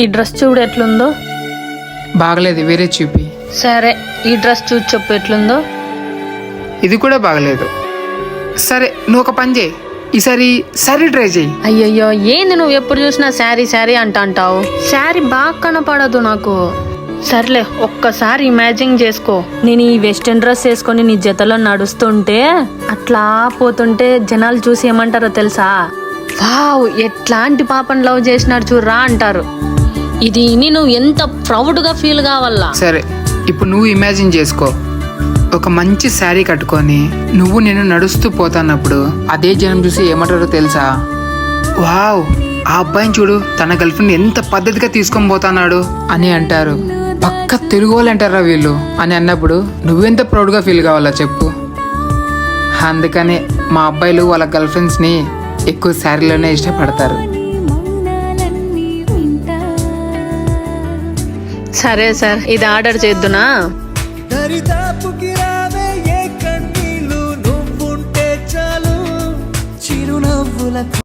ఈ డ్రెస్ చూడు ఎట్లుందో. బాగలేదు, వేరే చూపి. సరే ఈ డ్రెస్ చూసి చెప్పు ఎట్లుందో. ఇది కూడా బాగలేదు. సరే నువ్వు ఒక పని చేయి, ఈసారి శారీ ట్రై చేయి. అయ్యయ్యో ఏంది నువ్వు ఎప్పుడు చూసినా శారీ శారీ అంటావు. శారీ బాగా కనపడదు నాకు. సర్లే ఒక్కసారి ఇమాజిన్ చేసుకో, నేను ఈ వెస్ట్రన్ డ్రెస్ వేసుకొని నీ జతలో నడుస్తుంటే అట్లా పోతుంటే జనాలు చూసి ఏమంటారో తెలుసా? వావ్ ఎట్లాంటి పాపని లవ్ చేసినాడు చూడరా అంటారు. ఇది నువ్వు ఎంత ప్రౌడ్ గా ఫీల్ కావాలా. సరే ఇప్పుడు నువ్వు ఇమాజిన్ చేసుకో, ఒక మంచి శారీ కట్టుకొని నువ్వు నేను నడుస్తూ పోతాన్నప్పుడు అదే జనం చూసి ఏమంటారో తెలుసా? వావ్ ఆ అబ్బాయిని చూడు, తన గర్ల్ ఫ్రెండ్ ఎంత పద్ధతిగా తీసుకొని పోతున్నాడు అని అంటారు. పక్క తెలుగు వాళ్ళు అంటారా వీళ్ళు అని అన్నప్పుడు నువ్వెంత ప్రౌడ్గా ఫీల్ కావాలా చెప్పు. అందుకనే మా అబ్బాయిలు వాళ్ళ గర్ల్ ఫ్రెండ్స్ని ఎక్కువ శారీలోనే ఇష్టపడతారు. సరే సార్ ఇది ఆర్డర్ చేద్దునా? దరిదాపుకి రావే ఏ కన్నీళ్ళు, నువ్వుంటే చాలు చిరునవ్వుల